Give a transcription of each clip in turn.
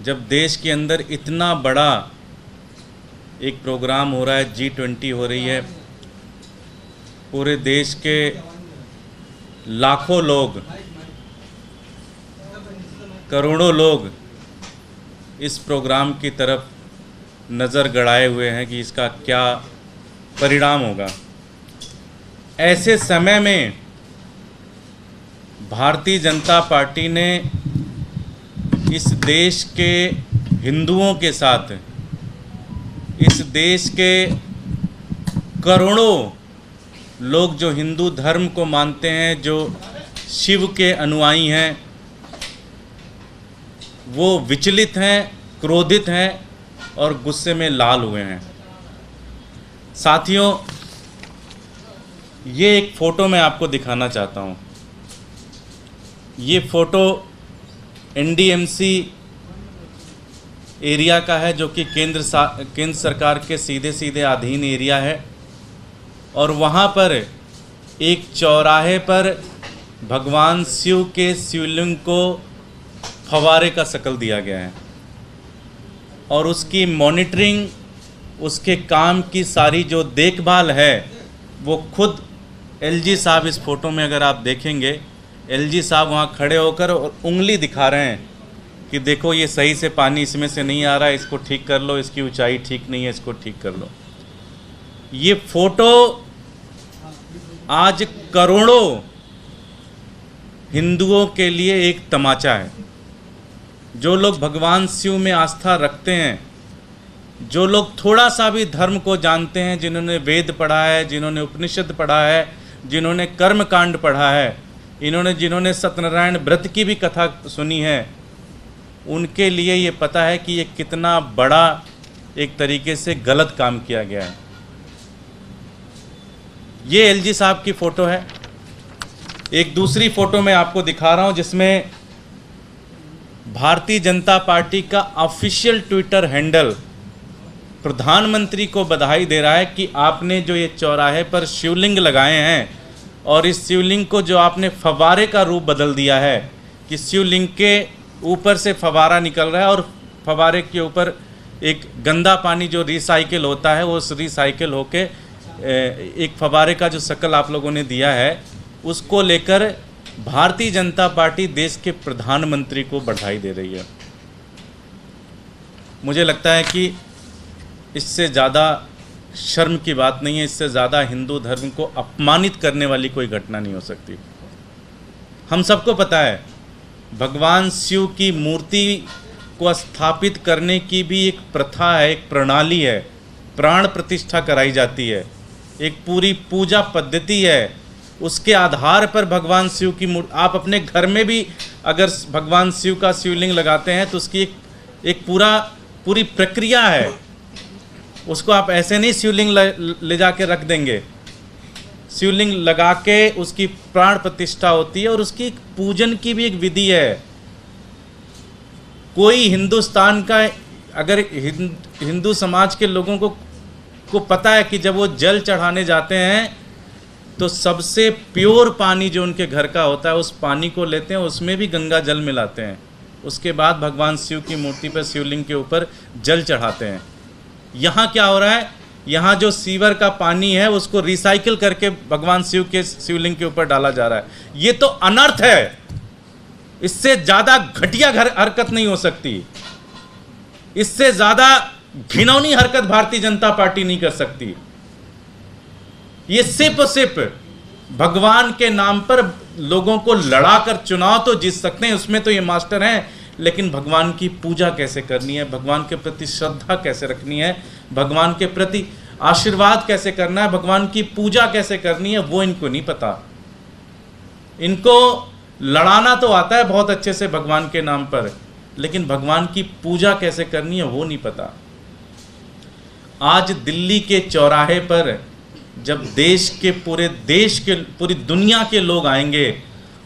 जब देश के अंदर इतना बड़ा एक प्रोग्राम हो रहा है, G20 हो रही है, पूरे देश के लाखों लोग, करोड़ों लोग इस प्रोग्राम की तरफ नज़र गड़ाए हुए हैं कि इसका क्या परिणाम होगा। ऐसे समय में भारतीय जनता पार्टी ने इस देश के हिंदुओं के साथ, इस देश के करोड़ों लोग जो हिंदू धर्म को मानते हैं, जो शिव के अनुयायी हैं, वो विचलित हैं, क्रोधित हैं और गुस्से में लाल हुए हैं। साथियों, ये एक फ़ोटो मैं आपको दिखाना चाहता हूँ। ये फ़ोटो NDMC एरिया का है, जो कि केंद्र सरकार के सीधे सीधे अधीन एरिया है। और वहाँ पर एक चौराहे पर भगवान शिव के शिवलिंग को फव्वारे का शक्ल दिया गया है और उसकी मॉनिटरिंग, उसके काम की सारी जो देखभाल है, वो खुद LG साहब, इस फ़ोटो में अगर आप देखेंगे, LG साहब वहाँ खड़े होकर और उंगली दिखा रहे हैं कि देखो ये सही से पानी इसमें से नहीं आ रहा है, इसको ठीक कर लो, इसकी ऊंचाई ठीक नहीं है, इसको ठीक कर लो। ये फ़ोटो आज करोड़ों हिंदुओं के लिए एक तमाचा है। जो लोग भगवान शिव में आस्था रखते हैं, जो लोग थोड़ा सा भी धर्म को जानते हैं, जिन्होंने वेद पढ़ा है, जिन्होंने उपनिषद पढ़ा है, जिन्होंने कर्म कांड पढ़ा है, जिन्होंने सत्यनारायण व्रत की भी कथा सुनी है, उनके लिए ये पता है कि ये कितना बड़ा एक तरीके से गलत काम किया गया है। ये LG साहब की फ़ोटो है। एक दूसरी फ़ोटो मैं आपको दिखा रहा हूँ, जिसमें भारतीय जनता पार्टी का ऑफिशियल ट्विटर हैंडल प्रधानमंत्री को बधाई दे रहा है कि आपने जो ये चौराहे पर शिवलिंग लगाए हैं और इस शिवलिंग को जो आपने फव्वारे का रूप बदल दिया है, कि शिवलिंग के ऊपर से फव्वारा निकल रहा है और फव्वारे के ऊपर एक गंदा पानी जो रिसाइकिल होता है, वो उस रिसाइकिल होके एक फव्वारे का जो शक्ल आप लोगों ने दिया है, उसको लेकर भारतीय जनता पार्टी देश के प्रधानमंत्री को बधाई दे रही है। मुझे लगता है कि इससे ज़्यादा शर्म की बात नहीं है, इससे ज़्यादा हिंदू धर्म को अपमानित करने वाली कोई घटना नहीं हो सकती। हम सबको पता है, भगवान शिव की मूर्ति को स्थापित करने की भी एक प्रथा है, एक प्रणाली है, प्राण प्रतिष्ठा कराई जाती है, एक पूरी पूजा पद्धति है। उसके आधार पर भगवान शिव की मूर्ति, आप अपने घर में भी अगर भगवान शिव का शिवलिंग लगाते हैं तो उसकी एक पूरी प्रक्रिया है। उसको आप ऐसे नहीं शिवलिंग ले जाके रख देंगे। शिवलिंग लगा के उसकी प्राण प्रतिष्ठा होती है और उसकी एक पूजन की भी एक विधि है। कोई हिंदुस्तान का, अगर हिंदू समाज के लोगों को पता है कि जब वो जल चढ़ाने जाते हैं तो सबसे प्योर पानी जो उनके घर का होता है, उस पानी को लेते हैं, उसमें भी गंगा जल मिलाते हैं, उसके बाद भगवान शिव की मूर्ति पर, शिवलिंग के ऊपर जल चढ़ाते हैं। यहाँ क्या हो रहा है, यहाँ जो सीवर का पानी है उसको रिसाइकिल करके भगवान शिव के शिवलिंग के ऊपर डाला जा रहा है। ये तो अनर्थ है। इससे ज़्यादा घटिया हरकत नहीं हो सकती, इससे ज़्यादा घिनौनी हरकत भारतीय जनता पार्टी नहीं कर सकती। ये सिर्फ और सिर्फ भगवान के नाम पर लोगों को लड़ाकर चुनाव तो जीत सकते हैं, उसमें तो ये मास्टर हैं, लेकिन भगवान की पूजा कैसे करनी है, भगवान के प्रति श्रद्धा कैसे रखनी है, भगवान के प्रति आशीर्वाद कैसे करना है, भगवान की पूजा कैसे करनी है, वो इनको नहीं पता। इनको लड़ाना तो आता है बहुत अच्छे से भगवान के नाम पर, लेकिन भगवान की पूजा कैसे करनी है वो नहीं पता। आज दिल्ली के चौराहे पर जब पूरी दुनिया के लोग आएंगे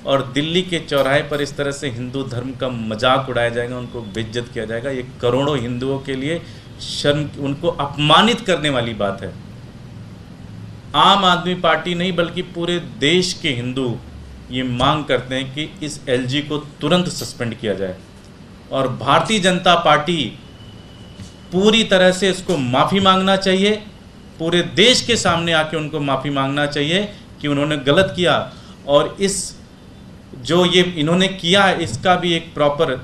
और दिल्ली के चौराहे पर इस तरह से हिंदू धर्म का मजाक उड़ाया जाएगा, उनको बेइज्जत किया जाएगा, ये करोड़ों हिंदुओं के लिए शर्म, उनको अपमानित करने वाली बात है। आम आदमी पार्टी नहीं बल्कि पूरे देश के हिंदू ये मांग करते हैं कि इस LG को तुरंत सस्पेंड किया जाए। और भारतीय जनता पार्टी पूरी तरह से इसको माफ़ी मांगना चाहिए, पूरे देश के सामने आके उनको माफ़ी मांगना चाहिए कि उन्होंने गलत किया। और इस जो ये इन्होंने किया इसका भी एक प्रॉपर,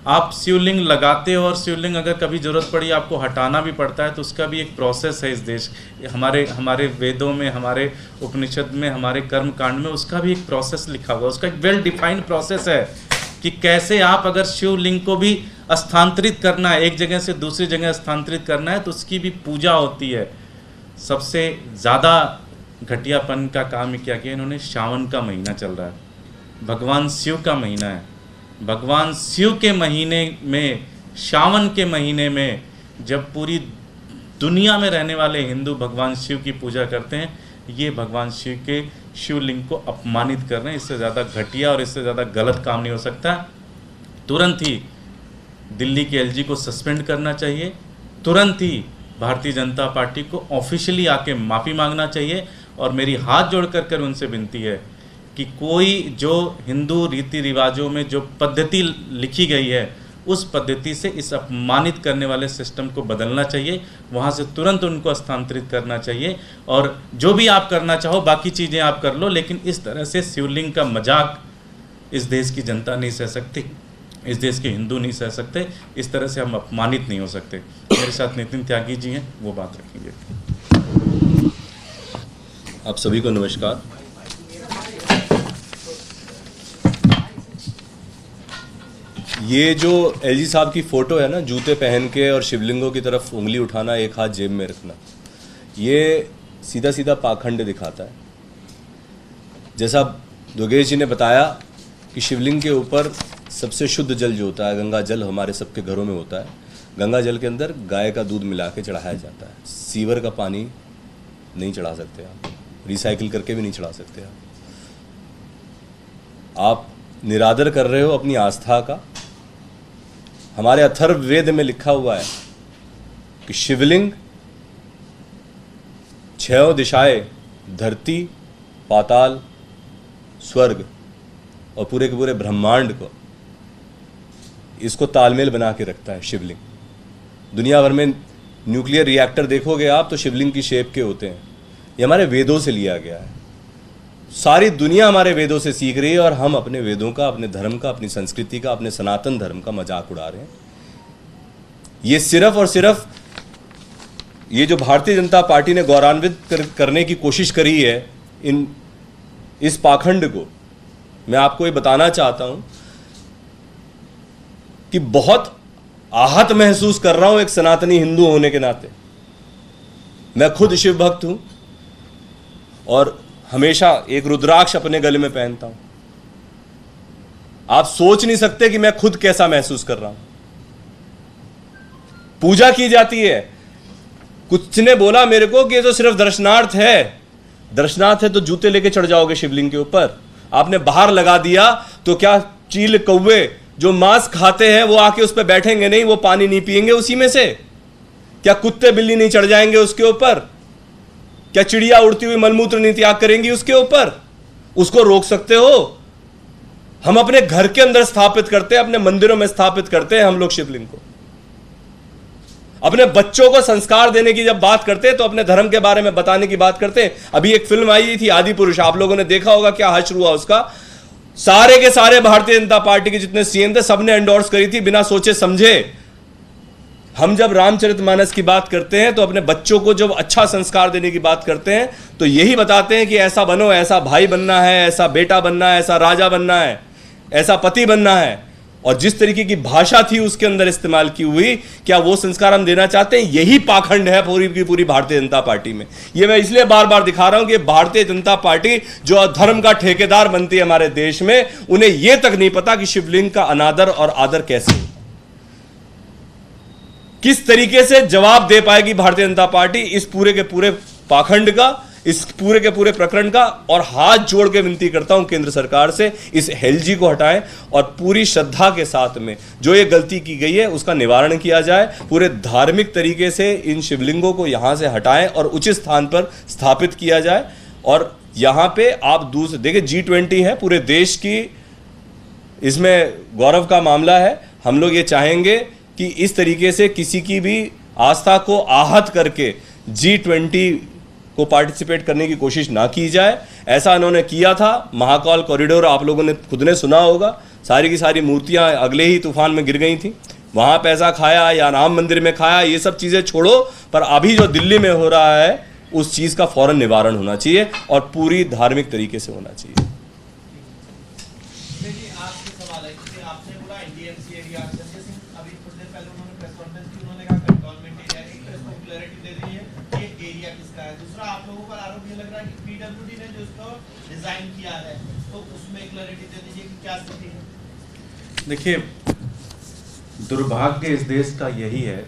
आप शिवलिंग लगाते हो और शिवलिंग अगर कभी ज़रूरत पड़ी आपको हटाना भी पड़ता है, तो उसका भी एक प्रोसेस है। इस देश हमारे वेदों में, हमारे उपनिषद में, हमारे कर्म कांड में उसका भी एक प्रोसेस लिखा हुआ है, उसका एक वेल डिफाइंड प्रोसेस है कि कैसे आप अगर शिवलिंग को भी स्थानांतरित करना है, एक जगह से दूसरी जगह स्थानांतरित करना है, तो उसकी भी पूजा होती है। सबसे ज़्यादा घटियापन का काम ही क्या किया इन्होंने, सावन का महीना चल रहा है, भगवान शिव का महीना है, भगवान शिव के महीने में, सावन के महीने में जब पूरी दुनिया में रहने वाले हिंदू भगवान शिव की पूजा करते हैं, ये भगवान शिव के शिवलिंग को अपमानित कर रहे हैं। इससे ज़्यादा घटिया और इससे ज़्यादा गलत काम नहीं हो सकता। तुरंत ही दिल्ली के एलजी को सस्पेंड करना चाहिए, तुरंत ही भारतीय जनता पार्टी को ऑफिशियली आके माफ़ी मांगना चाहिए। और मेरी हाथ जोड़ कर उनसे विनती है कि कोई जो हिंदू रीति रिवाजों में जो पद्धति लिखी गई है, उस पद्धति से इस अपमानित करने वाले सिस्टम को बदलना चाहिए, वहाँ से तुरंत उनको स्थानांतरित करना चाहिए। और जो भी आप करना चाहो बाकी चीज़ें आप कर लो, लेकिन इस तरह से शिवलिंग का मजाक इस देश की जनता नहीं सह सकती, इस देश के हिंदू नहीं सह सकते, इस तरह से हम अपमानित नहीं हो सकते। मेरे साथ नितिन त्यागी जी हैं, वो बात रखेंगे। आप सभी को नमस्कार। ये जो एलजी साहब की फ़ोटो है ना, जूते पहन के और शिवलिंगों की तरफ उंगली उठाना, एक हाथ जेब में रखना, ये सीधा सीधा पाखंड दिखाता है। जैसा दुर्गेश जी ने बताया कि शिवलिंग के ऊपर सबसे शुद्ध जल जो होता है, गंगा जल हमारे सबके घरों में होता है। गंगा जल के अंदर गाय का दूध मिला के चढ़ाया जाता है। सीवर का पानी नहीं चढ़ा सकते आप, रिसाइकिल करके भी नहीं चढ़ा सकते आप निरादर कर रहे हो अपनी आस्था का। हमारे अथर्ववेद में लिखा हुआ है कि शिवलिंग 6 दिशाएं, धरती, पाताल, स्वर्ग और पूरे के पूरे ब्रह्मांड को, इसको तालमेल बना के रखता है शिवलिंग। दुनिया भर में न्यूक्लियर रिएक्टर देखोगे आप तो शिवलिंग की शेप के होते हैं। ये हमारे वेदों से लिया गया है। सारी दुनिया हमारे वेदों से सीख रही है और हम अपने वेदों का, अपने धर्म का, अपनी संस्कृति का, अपने सनातन धर्म का मजाक उड़ा रहे हैं। ये सिर्फ और सिर्फ ये जो भारतीय जनता पार्टी ने गौरवान्वित करने की कोशिश करी है इस पाखंड को, मैं आपको ये बताना चाहता हूं कि बहुत आहत महसूस कर रहा हूं एक सनातनी हिंदू होने के नाते। मैं खुद शिव भक्त हूं और हमेशा एक रुद्राक्ष अपने गले में पहनता हूं। आप सोच नहीं सकते कि मैं खुद कैसा महसूस कर रहा हूं। पूजा की जाती है। कुछ ने बोला मेरे को कि ये तो सिर्फ दर्शनार्थ है। दर्शनार्थ है तो जूते लेके चढ़ जाओगे शिवलिंग के ऊपर। आपने बाहर लगा दिया तो क्या चील कौवे जो मांस खाते हैं वो आके उस पर बैठेंगे नहीं, वो पानी नहीं पिएंगे उसी में से? क्या कुत्ते बिल्ली नहीं चढ़ जाएंगे उसके ऊपर? क्या चिड़िया उड़ती हुई मलमूत्र नहीं त्याग करेंगी उसके ऊपर? उसको रोक सकते हो? हम अपने घर के अंदर स्थापित करते हैं, अपने मंदिरों में स्थापित करते हैं हम लोग शिवलिंग को। अपने बच्चों को संस्कार देने की जब बात करते हैं तो अपने धर्म के बारे में बताने की बात करते हैं। अभी एक फिल्म आई थी आदि पुरुष, आप लोगों ने देखा होगा, क्या हश्र हुआ उसका। सारे के सारे भारतीय जनता पार्टी के जितने सीएम थे सबने एंडोर्स करी थी बिना सोचे समझे। हम जब रामचरितमानस की बात करते हैं तो अपने बच्चों को जब अच्छा संस्कार देने की बात करते हैं तो यही बताते हैं कि ऐसा बनो, ऐसा भाई बनना है, ऐसा बेटा बनना है, ऐसा राजा बनना है, ऐसा पति बनना है। और जिस तरीके की भाषा थी उसके अंदर इस्तेमाल की हुई, क्या वो संस्कार हम देना चाहते हैं? यही पाखंड है पूरी की पूरी भारतीय जनता पार्टी में। ये मैं इसलिए बार बार दिखा रहा हूं कि भारतीय जनता पार्टी जो धर्म का ठेकेदार बनती है हमारे देश में, उन्हें यह तक नहीं पता कि शिवलिंग का अनादर और आदर कैसे होता है। किस तरीके से जवाब दे पाएगी भारतीय जनता पार्टी इस पूरे के पूरे पाखंड का, इस पूरे के पूरे प्रकरण का। और हाथ जोड़ के विनती करता हूं केंद्र सरकार से, इस हेलजी को हटाएं और पूरी श्रद्धा के साथ में जो ये गलती की गई है उसका निवारण किया जाए। पूरे धार्मिक तरीके से इन शिवलिंगों को यहां से हटाएं और उचित स्थान पर स्थापित किया जाए। और यहां पे आप दूसरे देखिए, G20 है, पूरे देश की इसमें गौरव का मामला है। हम लोग ये चाहेंगे कि इस तरीके से किसी की भी आस्था को आहत करके G20 को पार्टिसिपेट करने की कोशिश ना की जाए। ऐसा उन्होंने किया था। महाकाल कॉरिडोर आप लोगों ने खुद ने सुना होगा, सारी की सारी मूर्तियां अगले ही तूफान में गिर गई थी। वहां पैसा खाया या राम मंदिर में खाया, ये सब चीजें छोड़ो, पर अभी जो दिल्ली में हो रहा है उस चीज का फौरन निवारण होना चाहिए और पूरी धार्मिक तरीके से होना चाहिए। आपने बोला एनडीएमसी एरिया, जैसे अभी कुछ देर पहले उन्होंने प्रेस कॉन्फ्रेंस की, उन्होंने कहा कंटोनमेंट एरिया, एक तो इसको क्लैरिटी दे दी है ये एरिया किसका है। दूसरा, आप लोगों पर आरोप ये लग रहा है कि पीडब्ल्यूडी ने जो इसको डिजाइन किया है, तो उसमें क्लैरिटी दे दीजिए कि क्या स्थिति है। देखिए, दुर्भाग्य इस देश का यही है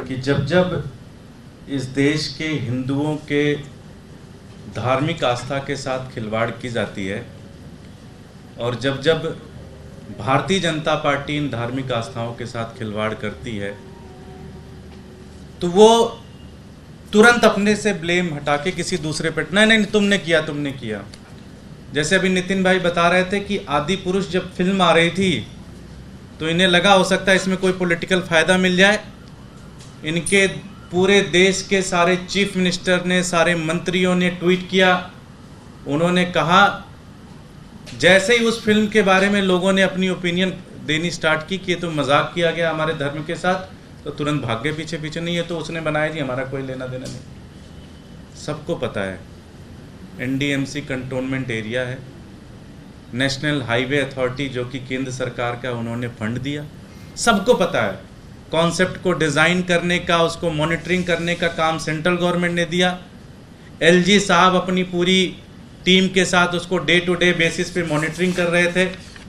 कि जब जब इस देश के हिंदुओं के धार्मिक आस्था के साथ खिलवाड़ की जाती है और जब जब भारतीय जनता पार्टी इन धार्मिक आस्थाओं के साथ खिलवाड़ करती है, तो वो तुरंत अपने से ब्लेम हटा के किसी दूसरे पर, नहीं तुमने किया। जैसे अभी नितिन भाई बता रहे थे कि आदि पुरुष जब फिल्म आ रही थी तो इन्हें लगा हो सकता है इसमें कोई पॉलिटिकल फायदा मिल जाए। इनके पूरे देश के सारे चीफ मिनिस्टर ने, सारे मंत्रियों ने ट्वीट किया। उन्होंने कहा, जैसे ही उस फिल्म के बारे में लोगों ने अपनी ओपिनियन देनी स्टार्ट की कि ये तो मजाक किया गया हमारे धर्म के साथ, तो तुरंत भाग गए पीछे नहीं, है तो उसने बनाया जी, हमारा कोई लेना देना नहीं। सबको पता है एनडीएमसी कंटोनमेंट एरिया है। नेशनल हाईवे अथॉरिटी जो कि केंद्र सरकार का, उन्होंने फंड दिया। सबको पता है कॉन्सेप्ट को डिज़ाइन करने का, उसको मॉनिटरिंग करने का काम सेंट्रल गवर्नमेंट ने दिया। एलजी साहब अपनी पूरी टीम के साथ उसको डे टू डे बेसिस पे मॉनिटरिंग कर रहे थे।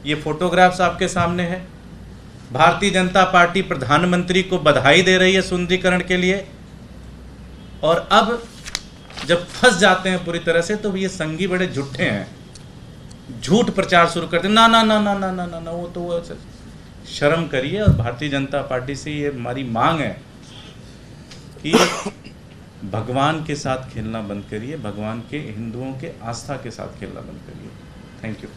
ये फोटोग्राफ्स आपके सामने है। भारतीय जनता पार्टी प्रधानमंत्री को बधाई दे रही है सुंदरीकरण के लिए, और अब जब फंस जाते हैं पूरी तरह से तो ये संघी बड़े झूठे हैं, झूठ प्रचार शुरू करते हैं। ना ना ना ना ना ना ना ना, वो तो वो शर्म करिए। और भारतीय जनता पार्टी से ये हमारी मांग है कि भगवान के साथ खेलना बंद करिए, भगवान के, हिंदुओं के आस्था के साथ खेलना बंद करिए। Thank you.